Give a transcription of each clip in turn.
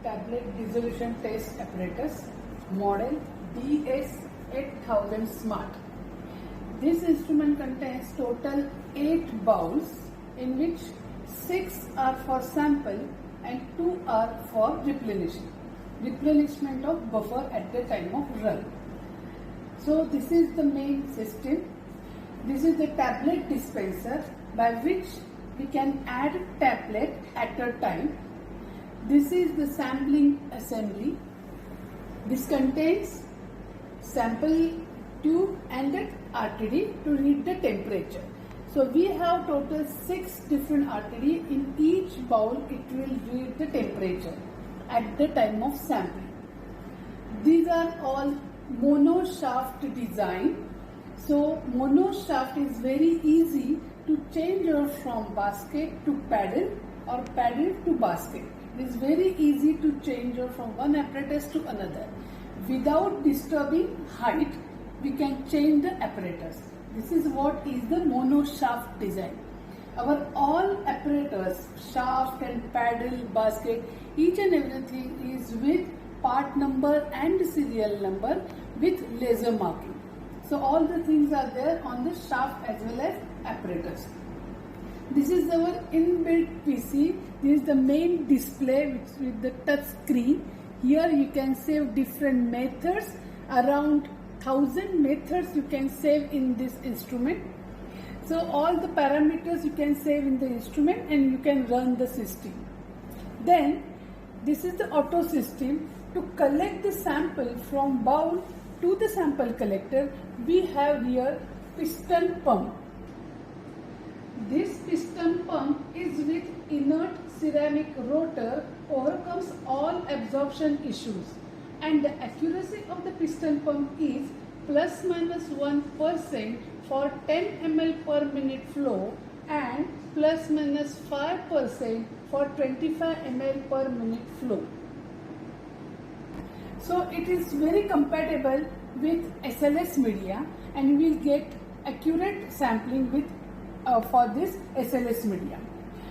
tablet dissolution test apparatus model DS8000 Smart. This instrument contains total 8 bowls in which 6 are for sample and 2 are for replenishment of buffer at the time of run. So this is the main system. This is the tablet dispenser by which we can add tablet at a time. This is the sampling assembly. This contains sample tube and the RTD to read the temperature. So we have total 6 different RTD. In each bowl it will read the temperature at the time of sampling. These are all mono shaft design. So mono shaft is very easy to change from basket to paddle or paddle to basket. It is very easy to change from one apparatus to another. Without disturbing height, we can change the apparatus. This is what is the mono shaft design. Our all apparatus, shaft and paddle, basket, each and everything is with part number and serial number with laser marking. So all the things are there on the shaft as well as apparatus. This is our inbuilt PC. This is the main display with the touch screen. Here you can save different methods. Around 1000 methods you can save in this instrument. So all the parameters you can save in the instrument and you can run the system. Then this is the auto system. To collect the sample from bowl to the sample collector, we have here piston pump. This piston pump is with inert ceramic rotor, overcomes all absorption issues, and the accuracy of the piston pump is plus minus 1% for 10 ml per minute flow and plus minus 5% for 25 ml per minute flow. So it is very compatible with SLS media and we will get accurate sampling with for this SLS media.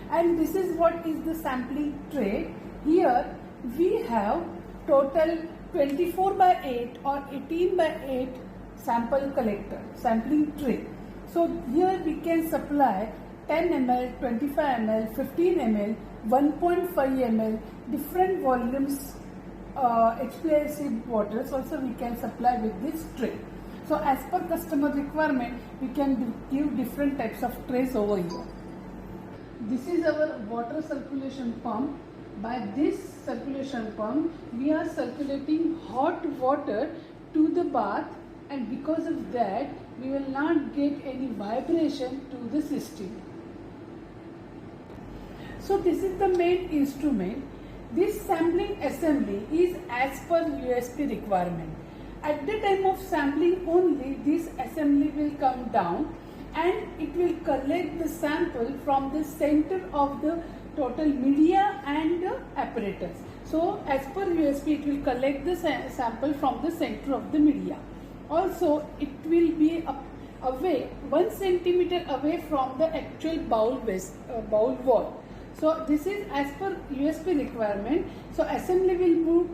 And this is what is the sampling tray. Here we have total 24 by 8 or 18 by 8 sample collector, sampling tray. So here we can supply 10 ml, 25 ml, 15 ml, 1.5 ml, different volumes explosive waters also we can supply with this tray. So as per customer requirement, we can give different types of trays over here. This is our water circulation pump. By this circulation pump, we are circulating hot water to the bath, and because of that, we will not get any vibration to the system. So this is the main instrument. This sampling assembly is as per USP requirement. At the time of sampling only, this assembly will come down and it will collect the sample from the center of the total media and the apparatus. So as per USP, it will collect the sample from the center of the media. Also, it will be away 1 centimeter away from the actual bowl wall. So this is as per USP requirement. So assembly will move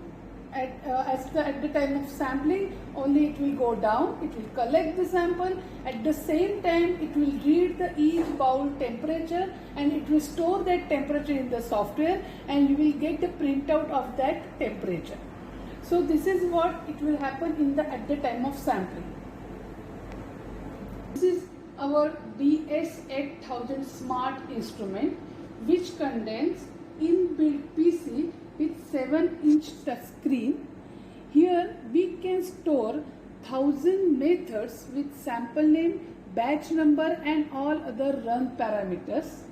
at the time of sampling only, it will go down, it will collect the sample. At the same time, it will read the each bowl temperature and it will store that temperature in the software and you will get the printout of that temperature. So this is what it will happen at the time of sampling. This is our DS8000 Smart instrument, which contains inbuilt PC with 7-inch touch screen. Here we can store 1000 methods with sample name, batch number and all other run parameters.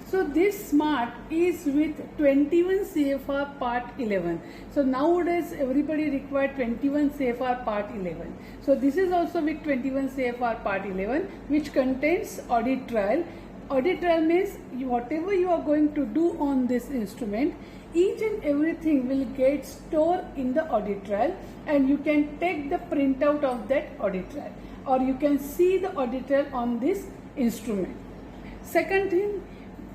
So this Smart is with 21 CFR Part 11. So nowadays everybody requires 21 CFR Part 11. So this is also with 21 CFR Part 11, which contains audit trial. Audit trial means whatever you are going to do on this instrument, each and everything will get stored in the audit trial and you can take the printout of that audit trial or you can see the audit trial on this instrument. Second thing,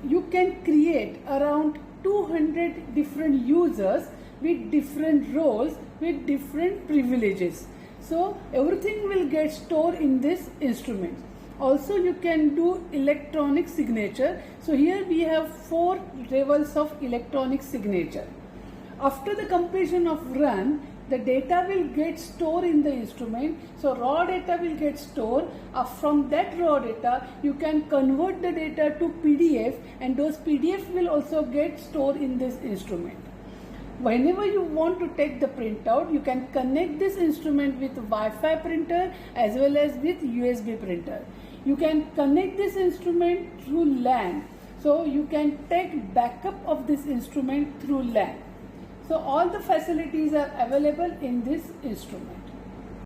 you can create around 200 different users with different roles, with different privileges. So everything will get stored in this instrument. Also you can do electronic signature. So here we have 4 levels of electronic signature. After the completion of run, the data will get stored in the instrument. So raw data will get stored. From that raw data, you can convert the data to PDF, and those PDF will also get stored in this instrument. Whenever you want to take the printout, you can connect this instrument with Wi-Fi printer as well as with USB printer. You can connect this instrument through LAN. So you can take backup of this instrument through LAN. So all the facilities are available in this instrument.